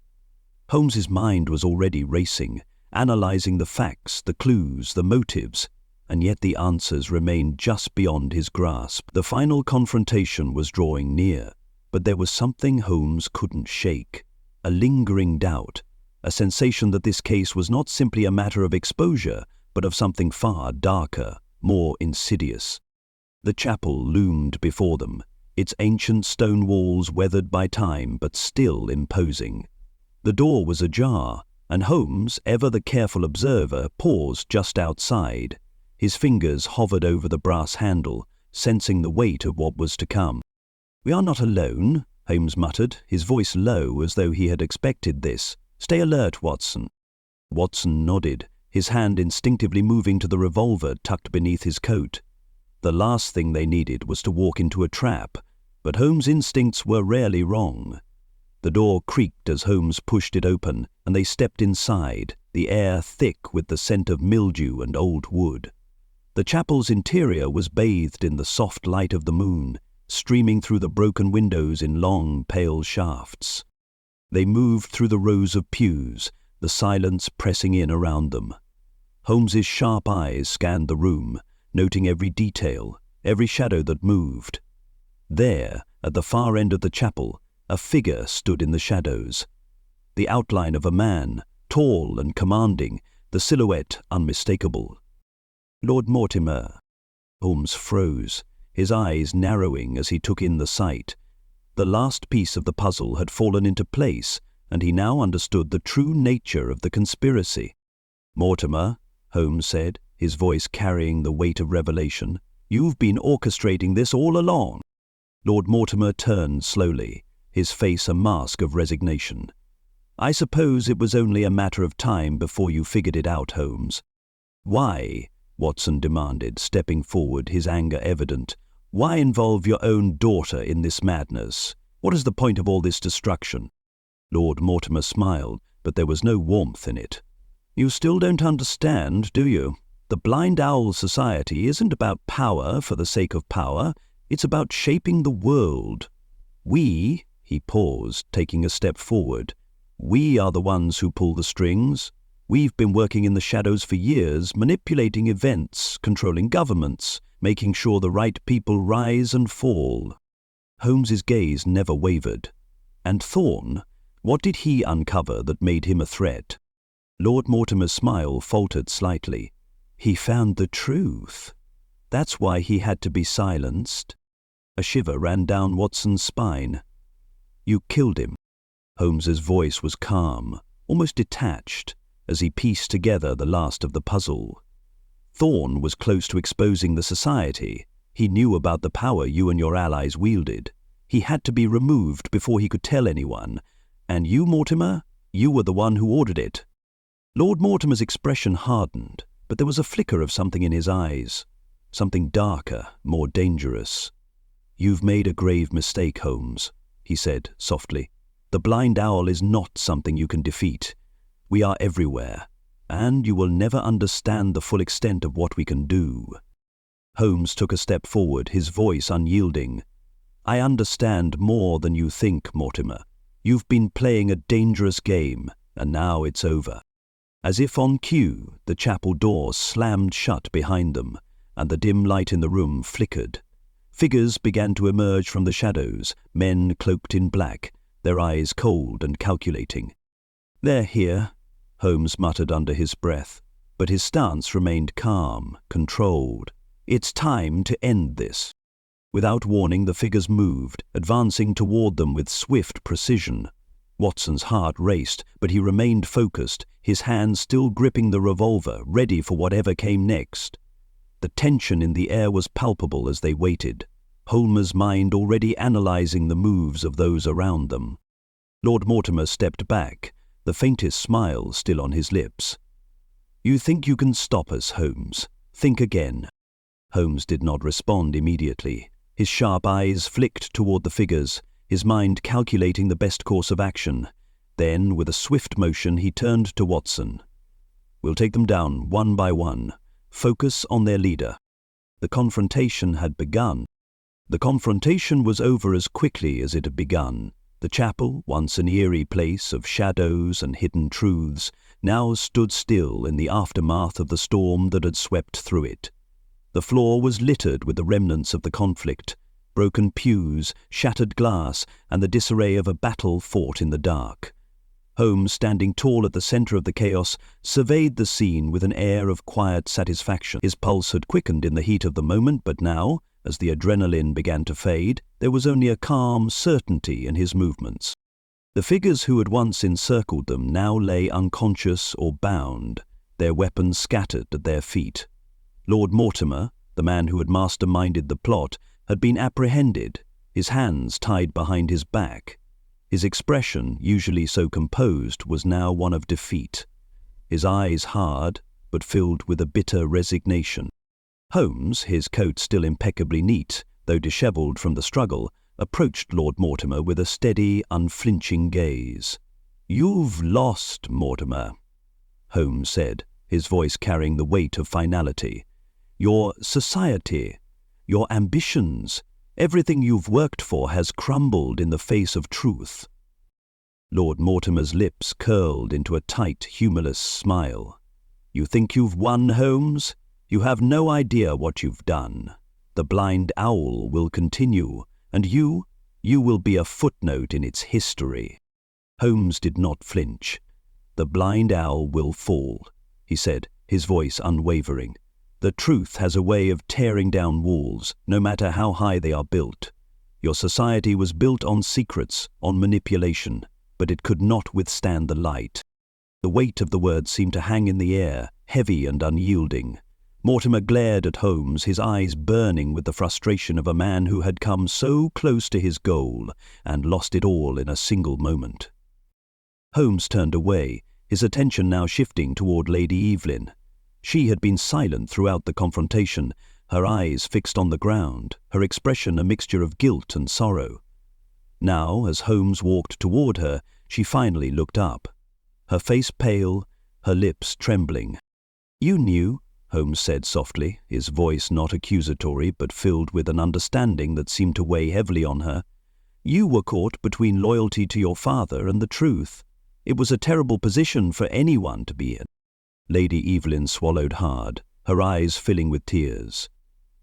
Holmes's mind was already racing, analyzing the facts, the clues, the motives, and yet the answers remained just beyond his grasp. The final confrontation was drawing near, but there was something Holmes couldn't shake, a lingering doubt, a sensation that this case was not simply a matter of exposure, but of something far darker, more insidious. The chapel loomed before them, its ancient stone walls weathered by time but still imposing. The door was ajar, and Holmes, ever the careful observer, paused just outside. His fingers hovered over the brass handle, sensing the weight of what was to come. "We are not alone," Holmes muttered, his voice low as though he had expected this. "Stay alert, Watson." Watson nodded, his hand instinctively moving to the revolver tucked beneath his coat. The last thing they needed was to walk into a trap, but Holmes' instincts were rarely wrong. The door creaked as Holmes pushed it open, and they stepped inside, the air thick with the scent of mildew and old wood. The chapel's interior was bathed in the soft light of the moon, streaming through the broken windows in long, pale shafts. They moved through the rows of pews, the silence pressing in around them. Holmes's sharp eyes scanned the room, noting every detail, every shadow that moved. There, at the far end of the chapel, A figure stood in the shadows. The outline of a man, tall and commanding, the silhouette unmistakable. "Lord Mortimer." Holmes froze, his eyes narrowing as he took in the sight. The last piece of the puzzle had fallen into place, and he now understood the true nature of the conspiracy. "Mortimer," Holmes said, his voice carrying the weight of revelation, "you've been orchestrating this all along." Lord Mortimer turned slowly, his face a mask of resignation. "I suppose it was only a matter of time before you figured it out, Holmes." "Why?" Watson demanded, stepping forward, his anger evident. "Why involve your own daughter in this madness? What is the point of all this destruction?" Lord Mortimer smiled, but there was no warmth in it. "You still don't understand, do you? The Blind Owl Society isn't about power for the sake of power. It's about shaping the world. He paused, taking a step forward. We are the ones who pull the strings. We've been working in the shadows for years, manipulating events, controlling governments, making sure the right people rise and fall." Holmes's gaze never wavered. "And Thorne? What did he uncover that made him a threat?" Lord Mortimer's smile faltered slightly. "He found the truth. That's why he had to be silenced." A shiver ran down Watson's spine. "You killed him." Holmes's voice was calm, almost detached, as he pieced together the last of the puzzle. "Thorne was close to exposing the society. He knew about the power you and your allies wielded. He had to be removed before he could tell anyone. And you, Mortimer, you were the one who ordered it." Lord Mortimer's expression hardened, but there was a flicker of something in his eyes, something darker, more dangerous. "You've made a grave mistake, Holmes," he said softly. "The Blind Owl is not something you can defeat. We are everywhere, and you will never understand the full extent of what we can do." Holmes took a step forward, his voice unyielding. "I understand more than you think, Mortimer. You've been playing a dangerous game, and now it's over." As if on cue, the chapel door slammed shut behind them, and the dim light in the room flickered. Figures began to emerge from the shadows, men cloaked in black, their eyes cold and calculating. "They're here," Holmes muttered under his breath, but his stance remained calm, controlled. "It's time to end this." Without warning, the figures moved, advancing toward them with swift precision. Watson's heart raced, but he remained focused, his hand still gripping the revolver, ready for whatever came next. The tension in the air was palpable as they waited, Holmer's mind already analyzing the moves of those around them. Lord Mortimer stepped back, the faintest smile still on his lips. "You think you can stop us, Holmes? Think again." Holmes did not respond immediately. His sharp eyes flicked toward the figures, his mind calculating the best course of action. Then, with a swift motion, he turned to Watson. "We'll take them down one by one. Focus on their leader." The confrontation had begun. The confrontation was over as quickly as it had begun. The chapel, once an eerie place of shadows and hidden truths, now stood still in the aftermath of the storm that had swept through it. The floor was littered with the remnants of the conflict, broken pews, shattered glass, and the disarray of a battle fought in the dark. Holmes, standing tall at the center of the chaos, surveyed the scene with an air of quiet satisfaction. His pulse had quickened in the heat of the moment, but now, as the adrenaline began to fade, there was only a calm certainty in his movements. The figures who had once encircled them now lay unconscious or bound, their weapons scattered at their feet. Lord Mortimer, the man who had masterminded the plot, had been apprehended, his hands tied behind his back. His expression, usually so composed, was now one of defeat, his eyes hard, but filled with a bitter resignation. Holmes, his coat still impeccably neat, though dishevelled from the struggle, approached Lord Mortimer with a steady, unflinching gaze. "You've lost, Mortimer," Holmes said, his voice carrying the weight of finality. "Your society, your ambitions, everything you've worked for has crumbled in the face of truth." Lord Mortimer's lips curled into a tight, humorless smile. "You think you've won, Holmes? You have no idea what you've done. The Blind Owl will continue, and you You will be a footnote in its history." Holmes did not flinch. "The blind owl will fall," he said, his voice unwavering. "The truth has a way of tearing down walls, no matter how high they are built. Your society was built on secrets, on manipulation, but it could not withstand the light." The weight of the words seemed to hang in the air, heavy and unyielding. Mortimer glared at Holmes, his eyes burning with the frustration of a man who had come so close to his goal and lost it all in a single moment. Holmes turned away, his attention now shifting toward Lady Evelyn. She had been silent throughout the confrontation, her eyes fixed on the ground, her expression a mixture of guilt and sorrow. Now, as Holmes walked toward her, she finally looked up, her face pale, her lips trembling. "You knew," Holmes said softly, his voice not accusatory but filled with an understanding that seemed to weigh heavily on her. "You were caught between loyalty to your father and the truth. It was a terrible position for anyone to be in." Lady Evelyn swallowed hard, her eyes filling with tears.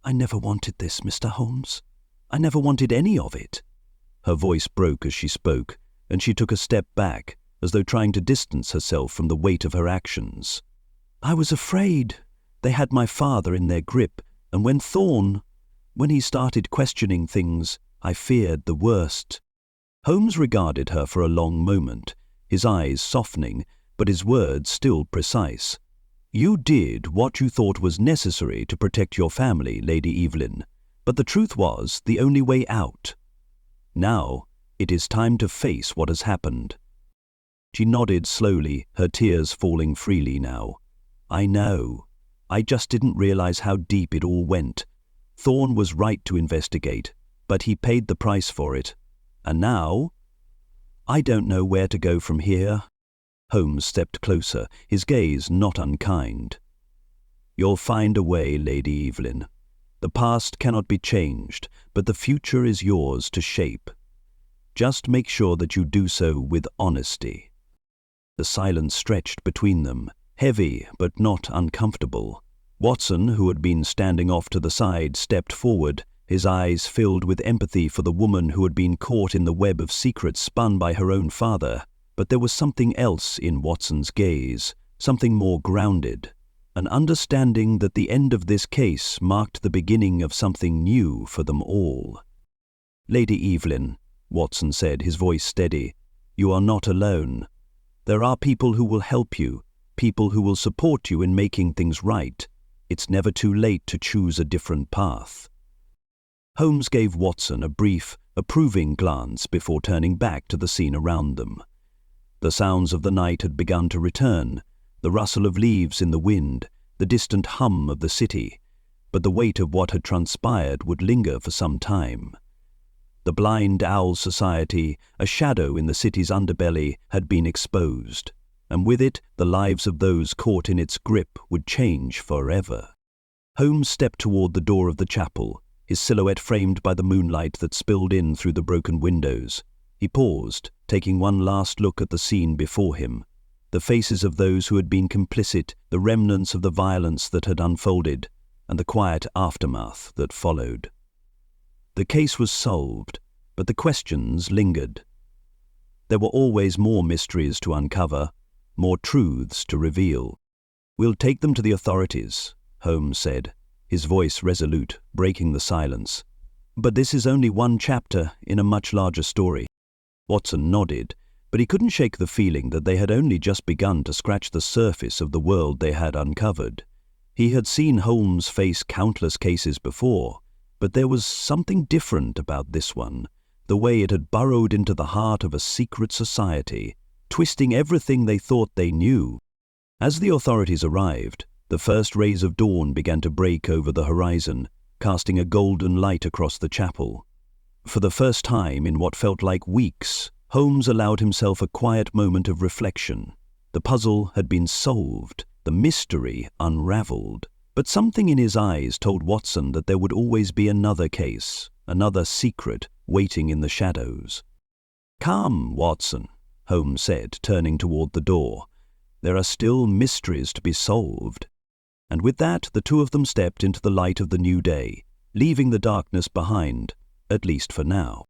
"I never wanted this, Mr. Holmes. I never wanted any of it." Her voice broke as she spoke, and she took a step back, as though trying to distance herself from the weight of her actions. "I was afraid. They had my father in their grip, and when he started questioning things, I feared the worst." Holmes regarded her for a long moment, his eyes softening, but his words still precise. "You did what you thought was necessary to protect your family, Lady Evelyn, but the truth was the only way out. Now, it is time to face what has happened." She nodded slowly, her tears falling freely now. "I know. I just didn't realize how deep it all went. Thorne was right to investigate, but he paid the price for it. And now, I don't know where to go from here." Holmes stepped closer, his gaze not unkind. "You'll find a way, Lady Evelyn. The past cannot be changed, but the future is yours to shape. Just make sure that you do so with honesty." The silence stretched between them, heavy but not uncomfortable. Watson, who had been standing off to the side, stepped forward, his eyes filled with empathy for the woman who had been caught in the web of secrets spun by her own father. But there was something else in Watson's gaze, something more grounded, an understanding that the end of this case marked the beginning of something new for them all. "Lady Evelyn," Watson said, his voice steady, "you are not alone. There are people who will help you, people who will support you in making things right. It's never too late to choose a different path." Holmes gave Watson a brief, approving glance before turning back to the scene around them. The sounds of the night had begun to return, the rustle of leaves in the wind, the distant hum of the city, but the weight of what had transpired would linger for some time. The Blind Owl Society, a shadow in the city's underbelly, had been exposed, and with it the lives of those caught in its grip would change forever. Holmes stepped toward the door of the chapel, his silhouette framed by the moonlight that spilled in through the broken windows. He paused, taking one last look at the scene before him, the faces of those who had been complicit, the remnants of the violence that had unfolded, and the quiet aftermath that followed. The case was solved, but the questions lingered. There were always more mysteries to uncover, more truths to reveal. "We'll take them to the authorities," Holmes said, his voice resolute, breaking the silence. "But this is only one chapter in a much larger story." Watson nodded, but he couldn't shake the feeling that they had only just begun to scratch the surface of the world they had uncovered. He had seen Holmes face countless cases before, but there was something different about this one, the way it had burrowed into the heart of a secret society, twisting everything they thought they knew. As the authorities arrived, the first rays of dawn began to break over the horizon, casting a golden light across the chapel. For the first time in what felt like weeks, Holmes allowed himself a quiet moment of reflection. The puzzle had been solved, the mystery unraveled, but something in his eyes told Watson that there would always be another case, another secret, waiting in the shadows. "Come, Watson," Holmes said, turning toward the door. "There are still mysteries to be solved." And with that, the two of them stepped into the light of the new day, leaving the darkness behind, at least for now.